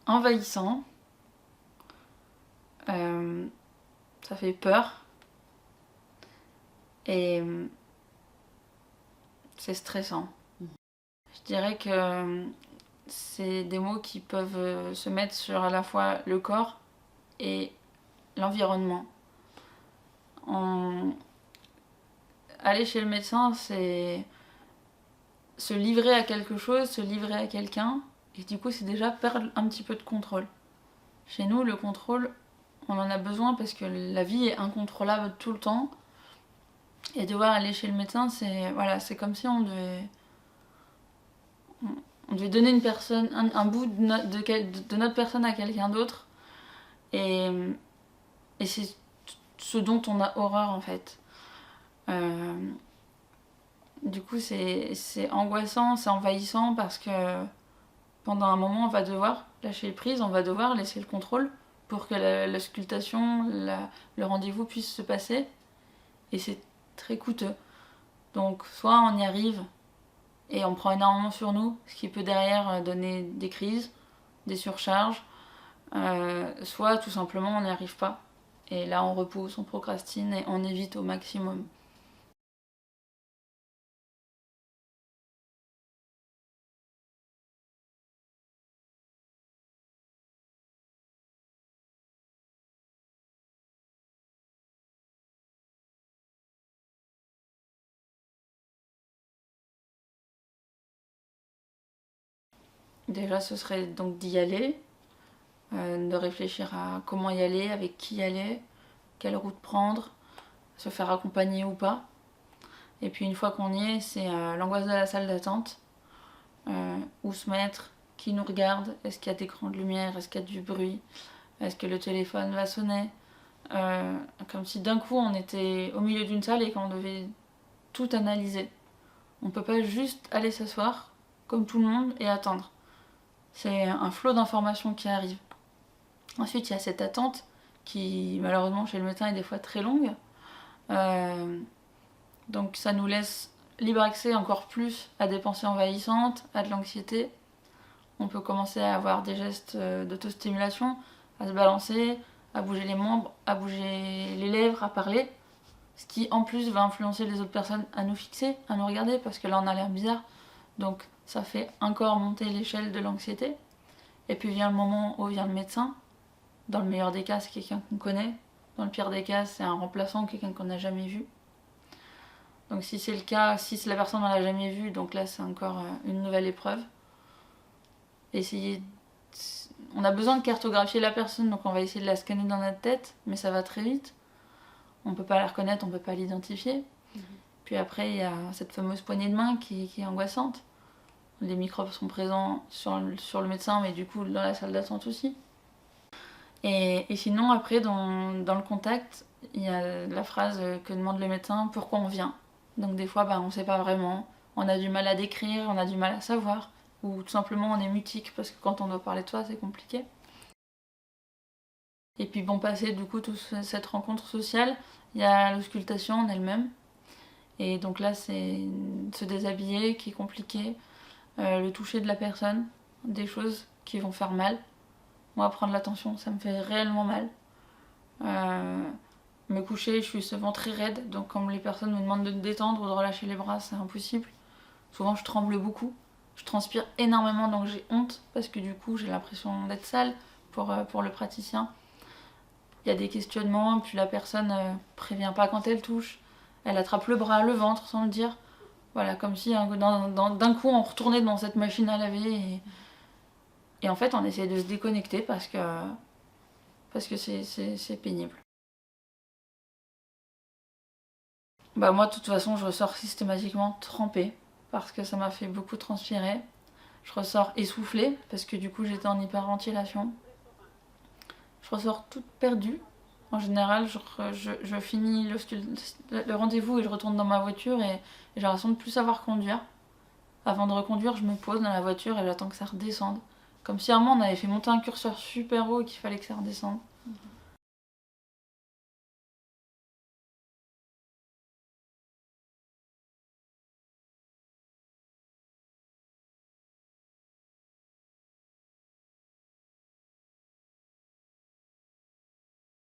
envahissant, ça fait peur et c'est stressant. Je dirais que c'est des mots qui peuvent se mettre sur à la fois le corps et l'environnement. Aller chez le médecin, c'est se livrer à quelque chose, se livrer à quelqu'un, et du coup c'est déjà perdre un petit peu de contrôle. Chez nous, le contrôle, on en a besoin parce que la vie est incontrôlable tout le temps, et devoir aller chez le médecin, c'est comme si on devait donner une personne, un bout de notre personne à quelqu'un d'autre, et c'est ce dont on a horreur en fait. Du coup, c'est angoissant, c'est envahissant parce que pendant un moment, on va devoir lâcher prise, on va devoir laisser le contrôle pour que l'auscultation, le rendez-vous puisse se passer. Et c'est très coûteux. Donc, soit on y arrive et on prend énormément sur nous, ce qui peut derrière donner des crises, des surcharges, soit tout simplement on n'y arrive pas. Et là, on repousse, on procrastine et on évite au maximum. Déjà, ce serait donc d'y aller, de réfléchir à comment y aller, avec qui y aller, quelle route prendre, se faire accompagner ou pas. Et puis une fois qu'on y est, c'est l'angoisse de la salle d'attente. Où se mettre, qui nous regarde, est-ce qu'il y a des écrans de lumière, est-ce qu'il y a du bruit, est-ce que le téléphone va sonner. Comme si d'un coup on était au milieu d'une salle et qu'on devait tout analyser. On peut pas juste aller s'asseoir comme tout le monde et attendre. C'est un flot d'informations qui arrive. Ensuite, il y a cette attente qui, malheureusement, chez le médecin est des fois très longue. Donc ça nous laisse libre accès encore plus à des pensées envahissantes, à de l'anxiété. On peut commencer à avoir des gestes d'autostimulation, à se balancer, à bouger les membres, à bouger les lèvres, à parler. Ce qui en plus va influencer les autres personnes à nous fixer, à nous regarder, parce que là on a l'air bizarre. Donc ça fait encore monter l'échelle de l'anxiété. Et puis vient le moment où vient le médecin. Dans le meilleur des cas, c'est quelqu'un qu'on connaît. Dans le pire des cas, c'est un remplaçant, quelqu'un qu'on n'a jamais vu. Donc si c'est le cas, si la personne on l'a jamais vu, donc là c'est encore une nouvelle épreuve. On a besoin de cartographier la personne, donc on va essayer de la scanner dans notre tête, mais ça va très vite. On peut pas la reconnaître, on peut pas l'identifier. Puis après, il y a cette fameuse poignée de main qui est angoissante. Les microbes sont présents sur le médecin, mais du coup dans la salle d'attente aussi. Et sinon, après, dans le contact, il y a la phrase que demande le médecin, pourquoi on vient. Donc des fois, on ne sait pas vraiment, on a du mal à décrire, on a du mal à savoir, ou tout simplement on est mutique, parce que quand on doit parler de soi, c'est compliqué. Et puis passer du coup toute cette rencontre sociale, il y a l'auscultation en elle-même. Et donc là, c'est se déshabiller qui est compliqué, le toucher de la personne, des choses qui vont faire mal. Moi, prendre l'attention, ça me fait réellement mal. Me coucher, je suis souvent très raide, donc quand les personnes me demandent de me détendre ou de relâcher les bras, c'est impossible. Souvent, je tremble beaucoup. Je transpire énormément, donc j'ai honte, parce que du coup, j'ai l'impression d'être sale pour le praticien. Il y a des questionnements, puis la personne prévient pas quand elle touche. Elle attrape le bras, le ventre, sans le dire. Voilà, comme si d'un coup, on retournait dans cette machine à laver. Et en fait, on essaie de se déconnecter parce que c'est pénible. Moi, de toute façon, je ressors systématiquement trempée parce que ça m'a fait beaucoup transpirer. Je ressors essoufflée parce que du coup, j'étais en hyperventilation. Je ressors toute perdue. En général, je finis le rendez-vous et je retourne dans ma voiture et j'ai l'impression de plus savoir conduire. Avant de reconduire, je me pose dans la voiture et j'attends que ça redescende. Comme si à un moment on avait fait monter un curseur super haut et qu'il fallait que ça redescende.